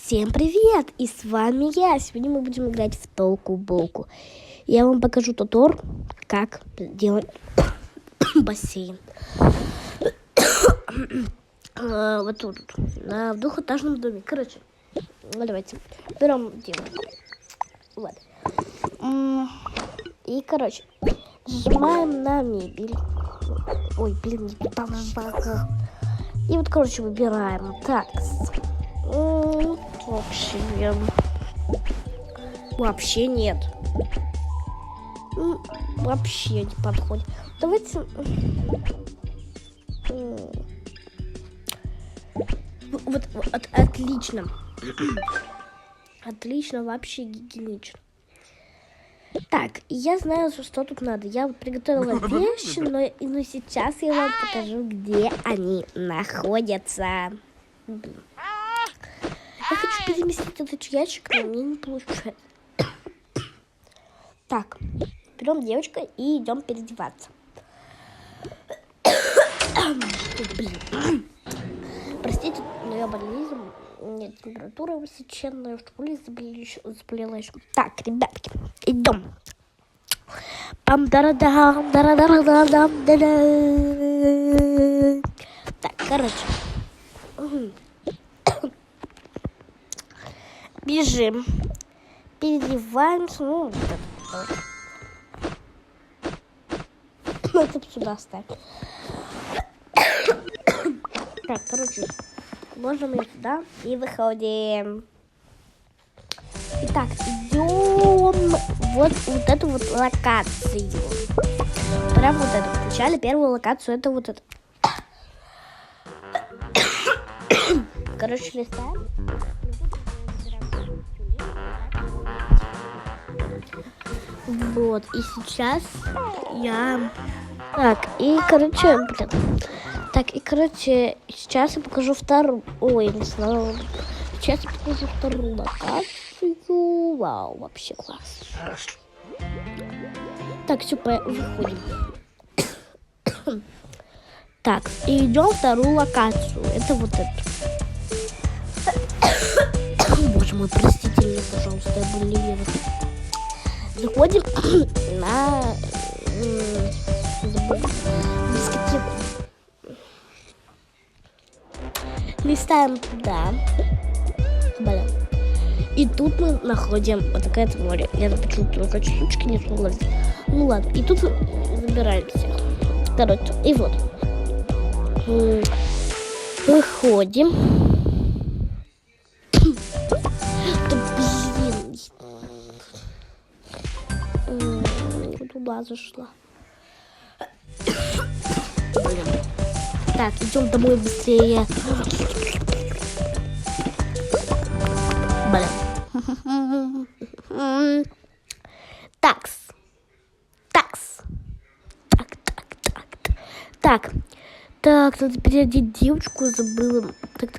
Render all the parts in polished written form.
Всем привет! И с вами я. Сегодня мы будем играть в толку-болку. Я вам покажу туториал, как делать бассейн. Вот тут, в двухэтажном доме. Короче, давайте берем девочку. Вот. И, короче, нажимаем на мебель. Ой, блин, не туда нажала. И вот, короче, выбираем. Так. Вообще нет. Вообще не подходит. Давайте. Вот отлично. Отлично, вообще гигиенично. Так, я знаю, что тут надо. Я вот приготовила вещи, но сейчас я вам покажу, где они находятся. Я хочу переместить этот ящик, но мне не получается. Так, берем девочку и идем переодеваться. Простите, но я болезнь. Нет, температура высоченная, в школе заболела еще. Так, ребятки, идем. Так, короче. Бежим. Переодеваемся. Ну, это сюда оставим. Так, короче, можем и сюда и выходим. Итак, идем вот эту вот локацию. Прям вот эту. Вначале первую локацию это вот это. Короче, листаем. Вот, и сейчас я... Так, и, короче, сейчас я покажу вторую... Ой, не знаю. Сейчас я покажу вторую локацию. Вау, вообще класс. Так, все, выходим. Так, и идем вторую локацию. Это вот это. Боже мой, простите меня, пожалуйста, я болею. Заходим на дискотеку. Листаем туда. Блин. И тут мы находим вот такое море. Я почему-то хочу штучки не смогла взять. Ну ладно. И тут забираемся. Короче, и вот. Выходим. Туда зашла. Блин. Так, идем домой быстрее. Блин. Такс. Так, надо переодеть девочку, забыла. Так.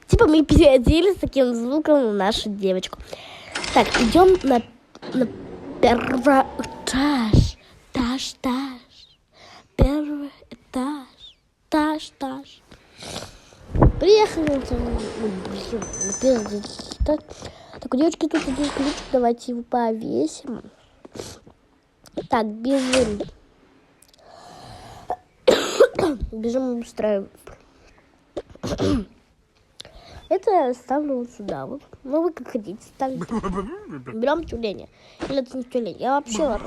Типа мы переодели с таким звуком на нашу девочку. Так, идем на первый этаж. Первый этаж. Приехали. Так, у девочки тут один ключик. Давайте его повесим. Так, бежим. Бежим устраиваем. Это я ставлю вот сюда. Вот. Ну, вы как хотите ставить. Берем тюлень. Или это не тюлень. Я вообще...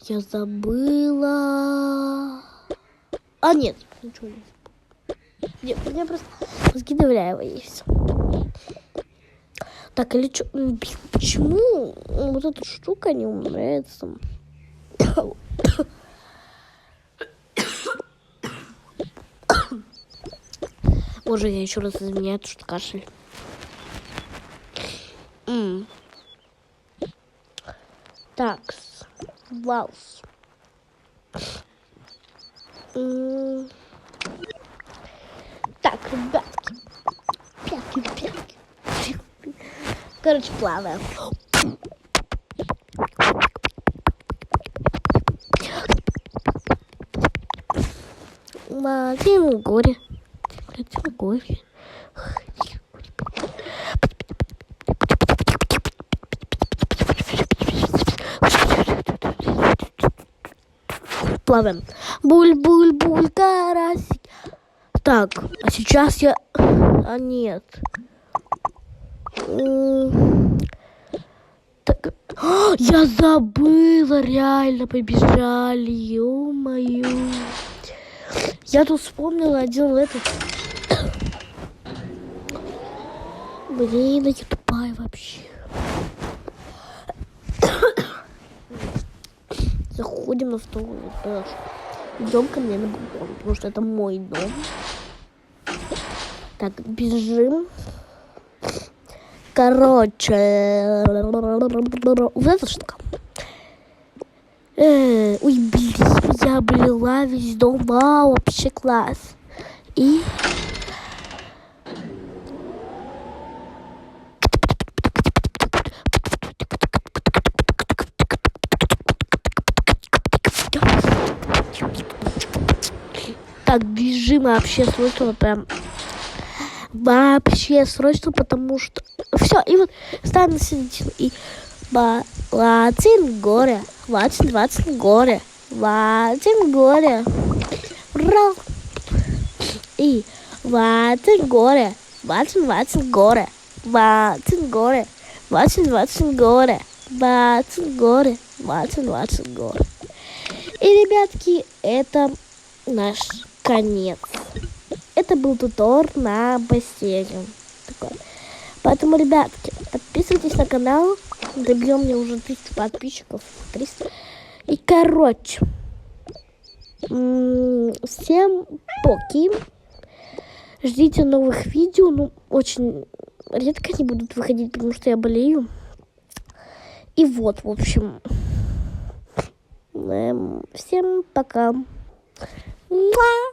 Я забыла... А, нет. Ничего не забыла. Я просто раскидываю и все. Так, или что? Почему вот эта штука не умирается? Боже, я еще раз извиняюсь, что кашель. Такс. Валс. Так, ребятки. Пятки. Короче, плаваем. Один горе. Один горе. Плаваем. Буль-буль-буль, карасик. Так, а сейчас я... А нет. Так. Я забыла, реально побежали. Ё-моё. Я тут вспомнила один этот... Блин, я тупая вообще. Заходим на второй этаж. Идем ко мне на балкон, потому что это мой дом. Так, бежим. Короче, вот эта штука. Ой, блин, я облила весь дом. Вау, вообще класс. И... Так, бежим вообще срочно, прям вообще срочно, потому что все, и вот ставим на середину, и Ватин горе, Ватин горе, Ватин горе, ура! И Ватин горе, Ватин горе, Ватин горе, Ватин горе, Ватин горе, Ватин горе. И, ребятки, это наш конец. Это был тутор на бассейне. Поэтому, ребятки, подписывайтесь на канал. Добьем мне уже 1000 подписчиков. 300. И, короче, всем поки. Ждите новых видео. Ну, очень редко они будут выходить, потому что я болею. И вот, в общем, всем пока. Муа!